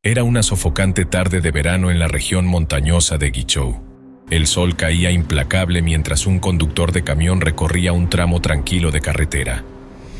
Era una sofocante tarde de verano en la región montañosa de Guizhou. El sol caía implacable mientras un conductor de camión recorría un tramo tranquilo de carretera.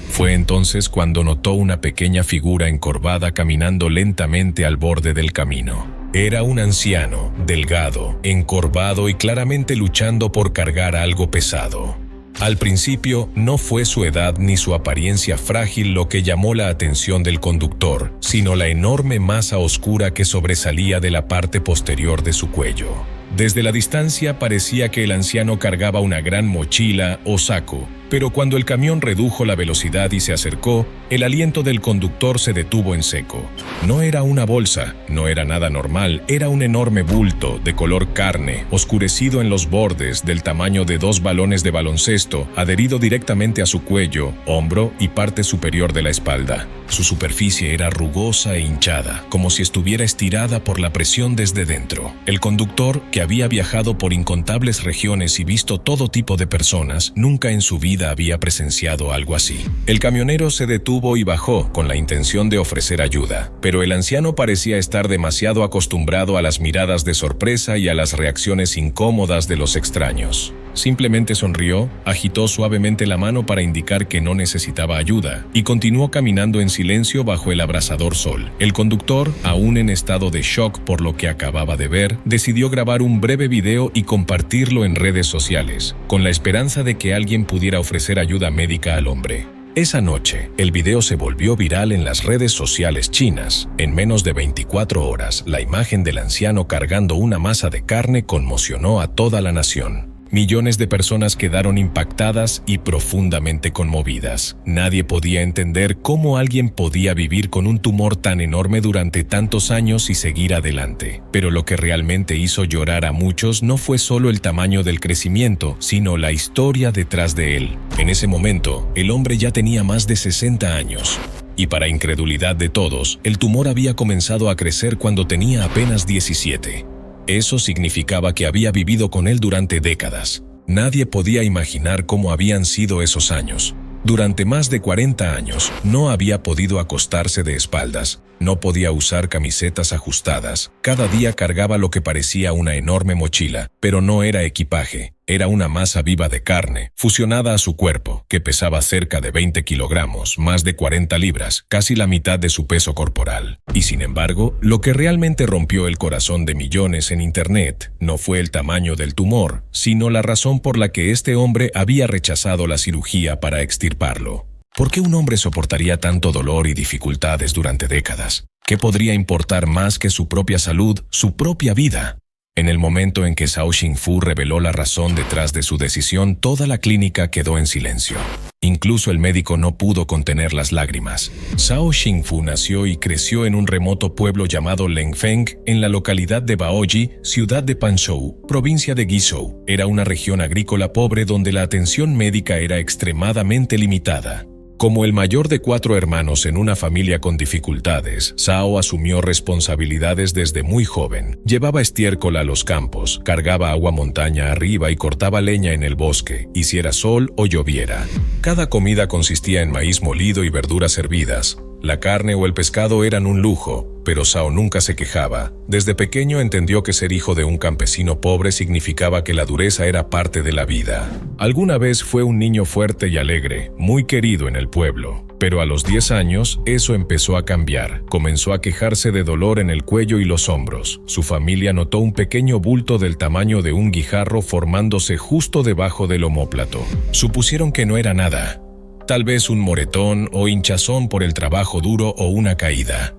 Fue entonces cuando notó una pequeña figura encorvada caminando lentamente al borde del camino. Era un anciano, delgado, encorvado y claramente luchando por cargar algo pesado. Al principio, no fue su edad ni su apariencia frágil lo que llamó la atención del conductor, sino la enorme masa oscura que sobresalía de la parte posterior de su cuello. Desde la distancia parecía que el anciano cargaba una gran mochila o saco, pero cuando el camión redujo la velocidad y se acercó, el aliento del conductor se detuvo en seco. No era una bolsa, no era nada normal, era un enorme bulto de color carne, oscurecido en los bordes, del tamaño de 2 balones de baloncesto, adherido directamente a su cuello, hombro y parte superior de la espalda. Su superficie era rugosa e hinchada, como si estuviera estirada por la presión desde dentro. El conductor, que había viajado por incontables regiones y visto todo tipo de personas, nunca en su vida había presenciado algo así. El camionero se detuvo y bajó con la intención de ofrecer ayuda, pero el anciano parecía estar demasiado acostumbrado a las miradas de sorpresa y a las reacciones incómodas de los extraños. Simplemente sonrió, agitó suavemente la mano para indicar que no necesitaba ayuda y continuó caminando en silencio bajo el abrasador sol. El conductor, aún en estado de shock por lo que acababa de ver, decidió grabar un breve video y compartirlo en redes sociales, con la esperanza de que alguien pudiera ofrecer ayuda médica al hombre. Esa noche, el video se volvió viral en las redes sociales chinas. En menos de 24 horas, la imagen del anciano cargando una masa de carne conmocionó a toda la nación. Millones de personas quedaron impactadas y profundamente conmovidas. Nadie podía entender cómo alguien podía vivir con un tumor tan enorme durante tantos años y seguir adelante. Pero lo que realmente hizo llorar a muchos no fue solo el tamaño del crecimiento, sino la historia detrás de él. En ese momento, el hombre ya tenía más de 60 años. Y para incredulidad de todos, el tumor había comenzado a crecer cuando tenía apenas 17. Eso significaba que había vivido con él durante décadas. Nadie podía imaginar cómo habían sido esos años. Durante más de 40 años, no había podido acostarse de espaldas, no podía usar camisetas ajustadas. Cada día cargaba lo que parecía una enorme mochila, pero no era equipaje. Era una masa viva de carne, fusionada a su cuerpo, que pesaba cerca de 20 kilogramos, más de 40 libras, casi la mitad de su peso corporal. Y sin embargo, lo que realmente rompió el corazón de millones en Internet no fue el tamaño del tumor, sino la razón por la que este hombre había rechazado la cirugía para extirparlo. ¿Por qué un hombre soportaría tanto dolor y dificultades durante décadas? ¿Qué podría importar más que su propia salud, su propia vida? En el momento en que Zhao Xingfu reveló la razón detrás de su decisión, toda la clínica quedó en silencio. Incluso el médico no pudo contener las lágrimas. Zhao Xingfu nació y creció en un remoto pueblo llamado Lengfeng, en la localidad de Baoji, ciudad de Panzhou, provincia de Guizhou. Era una región agrícola pobre donde la atención médica era extremadamente limitada. Como el mayor de 4 hermanos en una familia con dificultades, Zhao asumió responsabilidades desde muy joven. Llevaba estiércol a los campos, cargaba agua montaña arriba y cortaba leña en el bosque, hiciera sol o lloviera. Cada comida consistía en maíz molido y verduras hervidas. La carne o el pescado eran un lujo, pero Zhao nunca se quejaba. Desde pequeño entendió que ser hijo de un campesino pobre significaba que la dureza era parte de la vida. Alguna vez fue un niño fuerte y alegre, muy querido en el pueblo. Pero a los 10 años, eso empezó a cambiar. Comenzó a quejarse de dolor en el cuello y los hombros. Su familia notó un pequeño bulto del tamaño de un guijarro formándose justo debajo del omóplato. Supusieron que no era nada. Tal vez un moretón o hinchazón por el trabajo duro o una caída.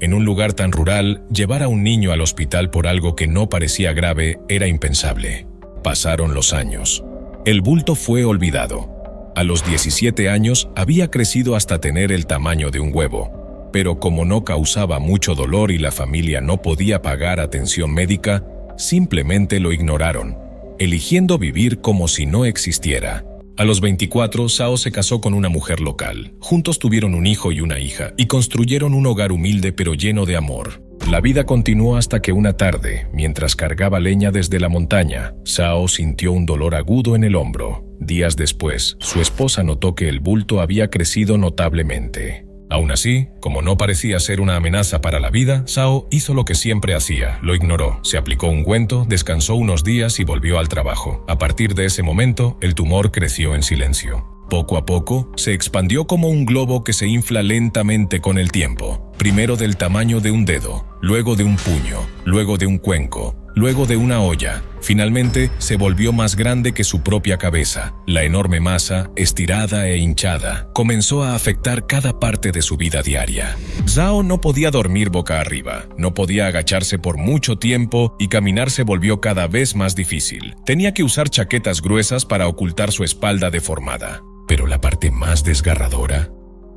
En un lugar tan rural, llevar a un niño al hospital por algo que no parecía grave era impensable. Pasaron los años. El bulto fue olvidado. A los 17 años había crecido hasta tener el tamaño de un huevo. Pero como no causaba mucho dolor y la familia no podía pagar atención médica, simplemente lo ignoraron, eligiendo vivir como si no existiera. A los 24, Zhao se casó con una mujer local. Juntos tuvieron un hijo y una hija, y construyeron un hogar humilde pero lleno de amor. La vida continuó hasta que una tarde, mientras cargaba leña desde la montaña, Zhao sintió un dolor agudo en el hombro. Días después, su esposa notó que el bulto había crecido notablemente. Aún así, como no parecía ser una amenaza para la vida, Zhao hizo lo que siempre hacía, lo ignoró, se aplicó ungüento, descansó unos días y volvió al trabajo. A partir de ese momento, el tumor creció en silencio. Poco a poco, se expandió como un globo que se infla lentamente con el tiempo. Primero del tamaño de un dedo, luego de un puño, luego de un cuenco, luego de una olla. Finalmente, se volvió más grande que su propia cabeza. La enorme masa, estirada e hinchada, comenzó a afectar cada parte de su vida diaria. Zhao no podía dormir boca arriba, no podía agacharse por mucho tiempo y caminar se volvió cada vez más difícil. Tenía que usar chaquetas gruesas para ocultar su espalda deformada. Pero la parte más desgarradora.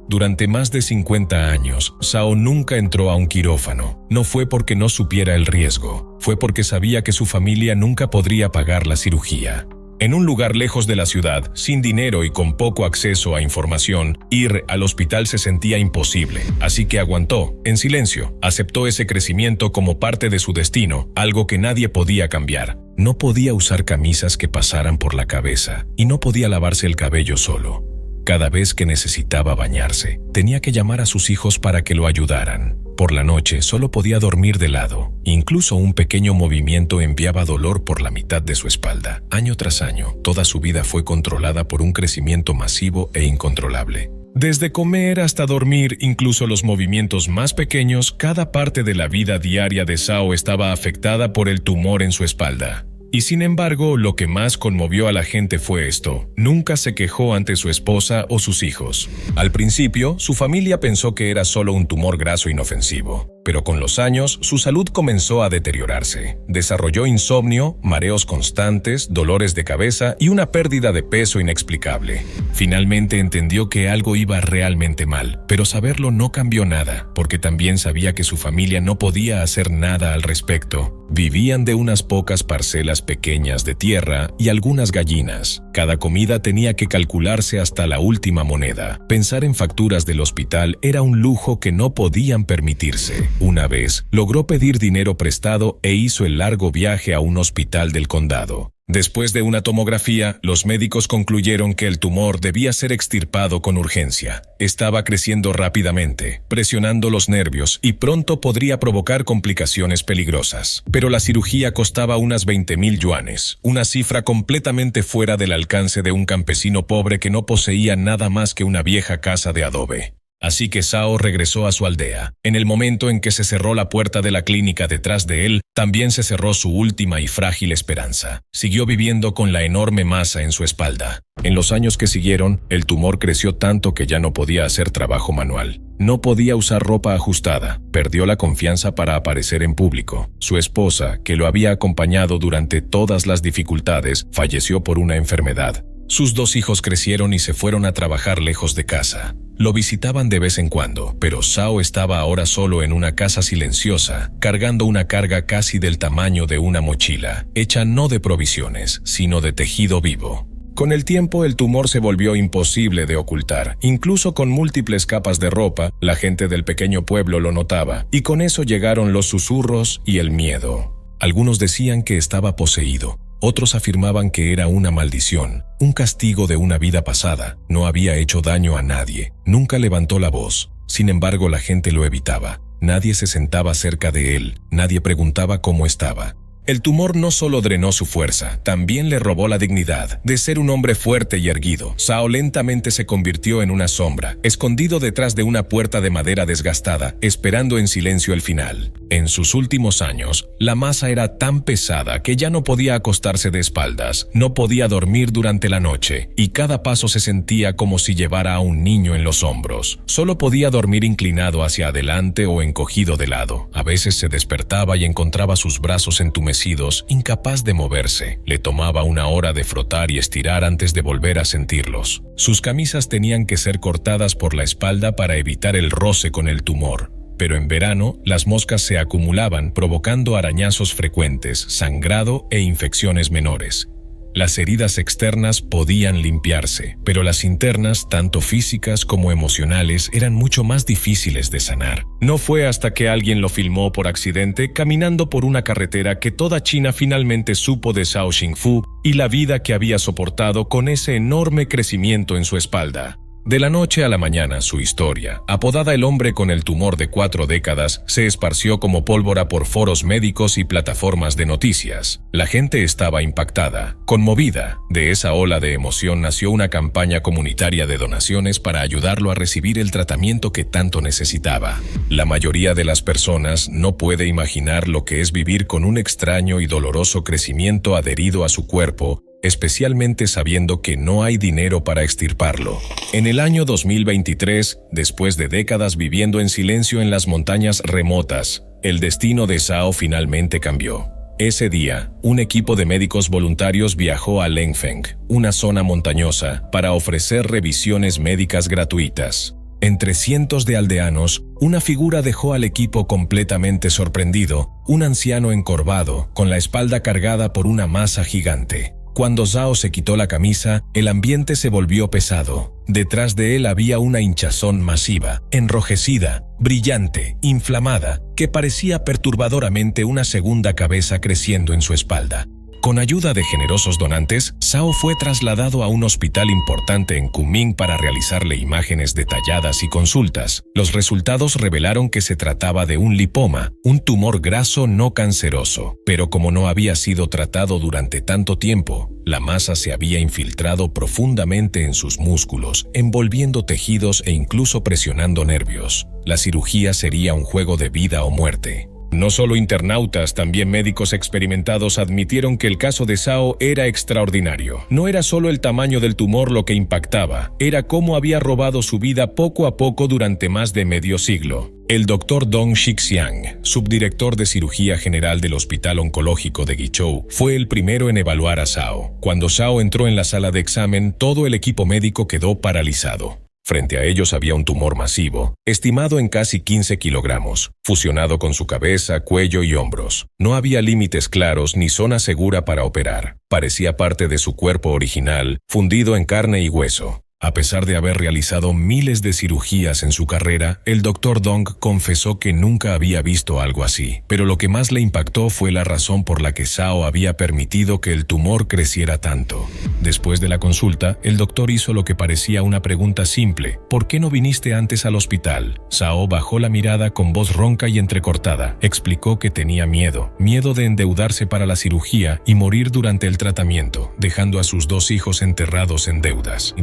Durante más de 50 años, Zhao nunca entró a un quirófano. No fue porque no supiera el riesgo, fue porque sabía que su familia nunca podría pagar la cirugía. En un lugar lejos de la ciudad, sin dinero y con poco acceso a información, ir al hospital se sentía imposible, así que aguantó, en silencio, aceptó ese crecimiento como parte de su destino, algo que nadie podía cambiar. No podía usar camisas que pasaran por la cabeza, y no podía lavarse el cabello solo. Cada vez que necesitaba bañarse, tenía que llamar a sus hijos para que lo ayudaran. Por la noche solo podía dormir de lado. Incluso un pequeño movimiento enviaba dolor por la mitad de su espalda. Año tras año, toda su vida fue controlada por un crecimiento masivo e incontrolable. Desde comer hasta dormir, incluso los movimientos más pequeños, cada parte de la vida diaria de Zhao estaba afectada por el tumor en su espalda. Y sin embargo, lo que más conmovió a la gente fue esto. Nunca se quejó ante su esposa o sus hijos. Al principio, su familia pensó que era solo un tumor graso inofensivo. Pero con los años, su salud comenzó a deteriorarse. Desarrolló insomnio, mareos constantes, dolores de cabeza y una pérdida de peso inexplicable. Finalmente entendió que algo iba realmente mal, pero saberlo no cambió nada, porque también sabía que su familia no podía hacer nada al respecto. Vivían de unas pocas parcelas pequeñas de tierra y algunas gallinas. Cada comida tenía que calcularse hasta la última moneda. Pensar en facturas del hospital era un lujo que no podían permitirse. Una vez, logró pedir dinero prestado e hizo el largo viaje a un hospital del condado. Después de una tomografía, los médicos concluyeron que el tumor debía ser extirpado con urgencia. Estaba creciendo rápidamente, presionando los nervios y pronto podría provocar complicaciones peligrosas. Pero la cirugía costaba unas 20,000 yuanes, una cifra completamente fuera del alcance de un campesino pobre que no poseía nada más que una vieja casa de adobe. Así que Zhao regresó a su aldea. En el momento en que se cerró la puerta de la clínica detrás de él, también se cerró su última y frágil esperanza. Siguió viviendo con la enorme masa en su espalda. En los años que siguieron, el tumor creció tanto que ya no podía hacer trabajo manual. No podía usar ropa ajustada. Perdió la confianza para aparecer en público. Su esposa, que lo había acompañado durante todas las dificultades, falleció por una enfermedad. Sus 2 hijos crecieron y se fueron a trabajar lejos de casa. Lo visitaban de vez en cuando, pero Zhao estaba ahora solo en una casa silenciosa, cargando una carga casi del tamaño de una mochila, hecha no de provisiones, sino de tejido vivo. Con el tiempo, el tumor se volvió imposible de ocultar. Incluso con múltiples capas de ropa, la gente del pequeño pueblo lo notaba, y con eso llegaron los susurros y el miedo. Algunos decían que estaba poseído. Otros afirmaban que era una maldición, un castigo de una vida pasada. No había hecho daño a nadie, nunca levantó la voz. Sin embargo, la gente lo evitaba. Nadie se sentaba cerca de él, nadie preguntaba cómo estaba. El tumor no solo drenó su fuerza, también le robó la dignidad. De ser un hombre fuerte y erguido, Zhao lentamente se convirtió en una sombra, escondido detrás de una puerta de madera desgastada, esperando en silencio el final. En sus últimos años, la masa era tan pesada que ya no podía acostarse de espaldas, no podía dormir durante la noche, y cada paso se sentía como si llevara a un niño en los hombros. Solo podía dormir inclinado hacia adelante o encogido de lado. A veces se despertaba y encontraba sus brazos entumecidos, incapaz de moverse. Le tomaba una hora de frotar y estirar antes de volver a sentirlos. Sus camisas tenían que ser cortadas por la espalda para evitar el roce con el tumor. Pero en verano, las moscas se acumulaban, provocando arañazos frecuentes, sangrado e infecciones menores. Las heridas externas podían limpiarse, pero las internas, tanto físicas como emocionales, eran mucho más difíciles de sanar. No fue hasta que alguien lo filmó por accidente caminando por una carretera que toda China finalmente supo de Zhao Xingfu y la vida que había soportado con ese enorme crecimiento en su espalda. De la noche a la mañana, su historia, apodada El hombre con el tumor de 4 décadas, se esparció como pólvora por foros médicos y plataformas de noticias. La gente estaba impactada, conmovida. De esa ola de emoción nació una campaña comunitaria de donaciones para ayudarlo a recibir el tratamiento que tanto necesitaba. La mayoría de las personas no puede imaginar lo que es vivir con un extraño y doloroso crecimiento adherido a su cuerpo, especialmente sabiendo que no hay dinero para extirparlo. En el año 2023, después de décadas viviendo en silencio en las montañas remotas, el destino de Zhao finalmente cambió. Ese día, un equipo de médicos voluntarios viajó a Langfeng, una zona montañosa, para ofrecer revisiones médicas gratuitas. Entre cientos de aldeanos, una figura dejó al equipo completamente sorprendido, un anciano encorvado, con la espalda cargada por una masa gigante. Cuando Zhao se quitó la camisa, el ambiente se volvió pesado. Detrás de él había una hinchazón masiva, enrojecida, brillante, inflamada, que parecía perturbadoramente una segunda cabeza creciendo en su espalda. Con ayuda de generosos donantes, Zhao fue trasladado a un hospital importante en Kunming para realizarle imágenes detalladas y consultas. Los resultados revelaron que se trataba de un lipoma, un tumor graso no canceroso. Pero como no había sido tratado durante tanto tiempo, la masa se había infiltrado profundamente en sus músculos, envolviendo tejidos e incluso presionando nervios. La cirugía sería un juego de vida o muerte. No solo internautas, también médicos experimentados admitieron que el caso de Zhao era extraordinario. No era solo el tamaño del tumor lo que impactaba, era cómo había robado su vida poco a poco durante más de medio siglo. El Dr. Dong Xixiang, subdirector de cirugía general del Hospital Oncológico de Guizhou, fue el primero en evaluar a Zhao. Cuando Zhao entró en la sala de examen, todo el equipo médico quedó paralizado. Frente a ellos había un tumor masivo, estimado en casi 15 kilogramos, fusionado con su cabeza, cuello y hombros. No había límites claros ni zona segura para operar. Parecía parte de su cuerpo original, fundido en carne y hueso. A pesar de haber realizado miles de cirugías en su carrera, el Dr. Dong confesó que nunca había visto algo así. Pero lo que más le impactó fue la razón por la que Zhao había permitido que el tumor creciera tanto. Después de la consulta, el doctor hizo lo que parecía una pregunta simple: ¿por qué no viniste antes al hospital? Zhao bajó la mirada con voz ronca y entrecortada. Explicó que tenía miedo de endeudarse para la cirugía y morir durante el tratamiento, dejando a sus 2 hijos enterrados en deudas.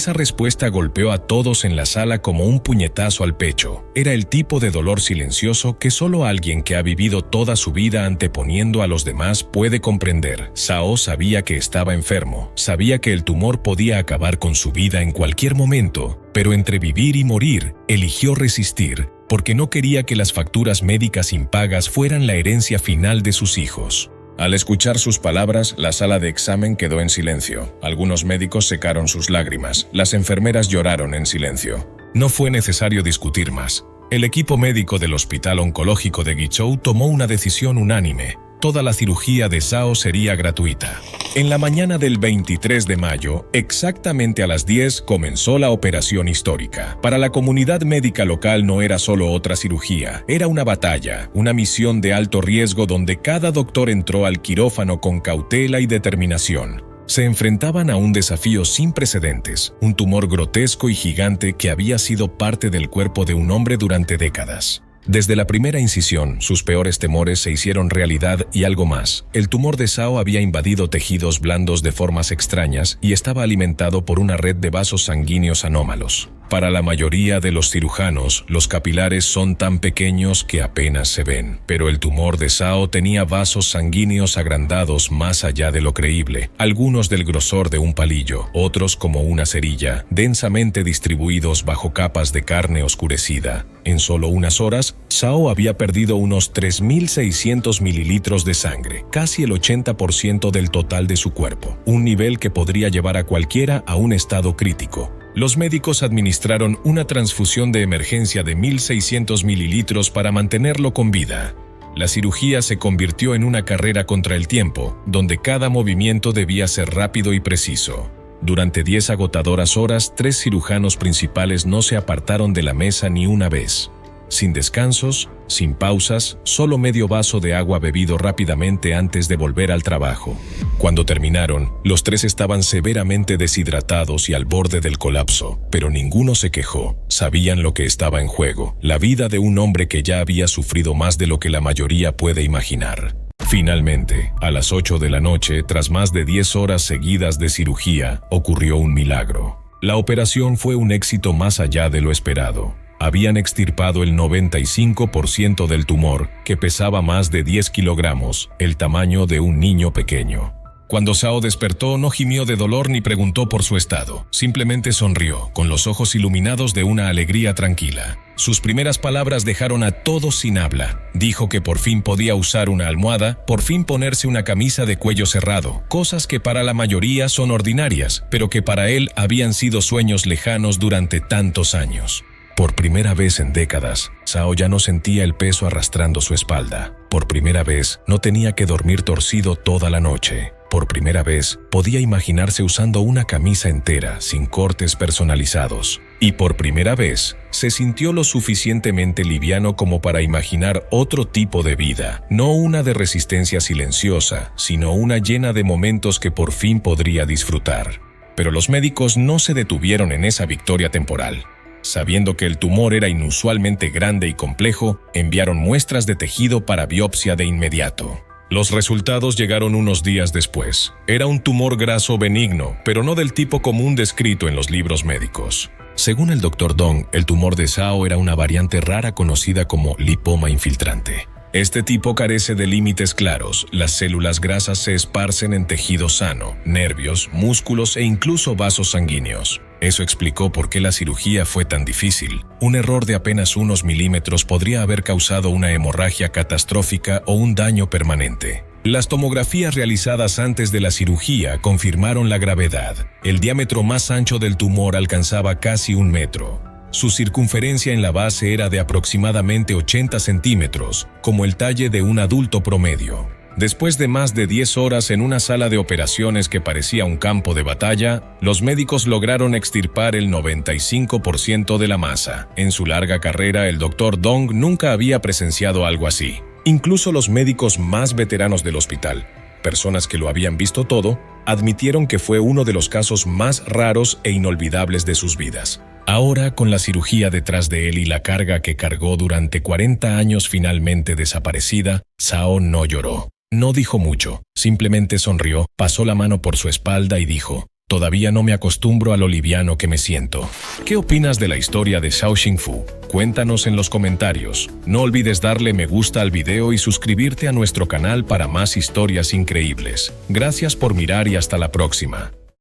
Esa respuesta golpeó a todos en la sala como un puñetazo al pecho. Era el tipo de dolor silencioso que solo alguien que ha vivido toda su vida anteponiendo a los demás puede comprender. Zhao sabía que estaba enfermo, sabía que el tumor podía acabar con su vida en cualquier momento, pero entre vivir y morir, eligió resistir, porque no quería que las facturas médicas impagas fueran la herencia final de sus hijos. Al escuchar sus palabras, la sala de examen quedó en silencio. Algunos médicos secaron sus lágrimas. Las enfermeras lloraron en silencio. No fue necesario discutir más. El equipo médico del Hospital Oncológico de Guizhou tomó una decisión unánime. Toda la cirugía de Zhao sería gratuita. En la mañana del 23 de mayo, exactamente a las 10, comenzó la operación histórica. Para la comunidad médica local no era solo otra cirugía, era una batalla, una misión de alto riesgo donde cada doctor entró al quirófano con cautela y determinación. Se enfrentaban a un desafío sin precedentes, un tumor grotesco y gigante que había sido parte del cuerpo de un hombre durante décadas. Desde la primera incisión, sus peores temores se hicieron realidad y algo más. El tumor de Zhao había invadido tejidos blandos de formas extrañas y estaba alimentado por una red de vasos sanguíneos anómalos. Para la mayoría de los cirujanos, los capilares son tan pequeños que apenas se ven, pero el tumor de Zhao tenía vasos sanguíneos agrandados más allá de lo creíble, algunos del grosor de un palillo, otros como una cerilla, densamente distribuidos bajo capas de carne oscurecida. En solo unas horas, Zhao había perdido unos 3.600 mililitros de sangre, casi el 80% del total de su cuerpo, un nivel que podría llevar a cualquiera a un estado crítico. Los médicos administraron una transfusión de emergencia de 1.600 mililitros para mantenerlo con vida. La cirugía se convirtió en una carrera contra el tiempo, donde cada movimiento debía ser rápido y preciso. Durante 10 agotadoras horas, 3 cirujanos principales no se apartaron de la mesa ni una vez. sin descansos, sin pausas, solo medio vaso de agua bebido rápidamente antes de volver al trabajo. Cuando terminaron, los tres estaban severamente deshidratados y al borde del colapso, pero ninguno se quejó. Sabían lo que estaba en juego, la vida de un hombre que ya había sufrido más de lo que la mayoría puede imaginar. Finalmente, a las 8 de la noche, tras más de 10 horas seguidas de cirugía, ocurrió un milagro. La operación fue un éxito más allá de lo esperado. Habían extirpado el 95% del tumor, que pesaba más de 10 kilogramos, el tamaño de un niño pequeño. Cuando Zhao despertó, no gimió de dolor ni preguntó por su estado. Simplemente sonrió, con los ojos iluminados de una alegría tranquila. Sus primeras palabras dejaron a todos sin habla. Dijo que por fin podía usar una almohada, por fin ponerse una camisa de cuello cerrado, cosas que para la mayoría son ordinarias, pero que para él habían sido sueños lejanos durante tantos años. Por primera vez en décadas, Zhao ya no sentía el peso arrastrando su espalda. Por primera vez, no tenía que dormir torcido toda la noche. Por primera vez, podía imaginarse usando una camisa entera, sin cortes personalizados. Y por primera vez, se sintió lo suficientemente liviano como para imaginar otro tipo de vida, no una de resistencia silenciosa, sino una llena de momentos que por fin podría disfrutar. Pero los médicos no se detuvieron en esa victoria temporal. Sabiendo que el tumor era inusualmente grande y complejo, enviaron muestras de tejido para biopsia de inmediato. Los resultados llegaron unos días después. Era un tumor graso benigno, pero no del tipo común descrito en los libros médicos. Según el Dr. Dong, el tumor de Zhao era una variante rara conocida como lipoma infiltrante. Este tipo carece de límites claros. Las células grasas se esparcen en tejido sano, nervios, músculos e incluso vasos sanguíneos. Eso explicó por qué la cirugía fue tan difícil. Un error de apenas unos milímetros podría haber causado una hemorragia catastrófica o un daño permanente. Las tomografías realizadas antes de la cirugía confirmaron la gravedad. El diámetro más ancho del tumor alcanzaba casi 1 metro. Su circunferencia en la base era de aproximadamente 80 centímetros, como el talle de un adulto promedio. Después de más de 10 horas en una sala de operaciones que parecía un campo de batalla, los médicos lograron extirpar el 95% de la masa. En su larga carrera, el Dr. Dong nunca había presenciado algo así. Incluso los médicos más veteranos del hospital, personas que lo habían visto todo, admitieron que fue uno de los casos más raros e inolvidables de sus vidas. Ahora, con la cirugía detrás de él y la carga que cargó durante 40 años finalmente desaparecida, Zhao no lloró. No dijo mucho, simplemente sonrió, pasó la mano por su espalda y dijo: «Todavía no me acostumbro a lo liviano que me siento». ¿Qué opinas de la historia de Zhao Xingfu? Cuéntanos en los comentarios. No olvides darle me gusta al video y suscribirte a nuestro canal para más historias increíbles. Gracias por mirar y hasta la próxima.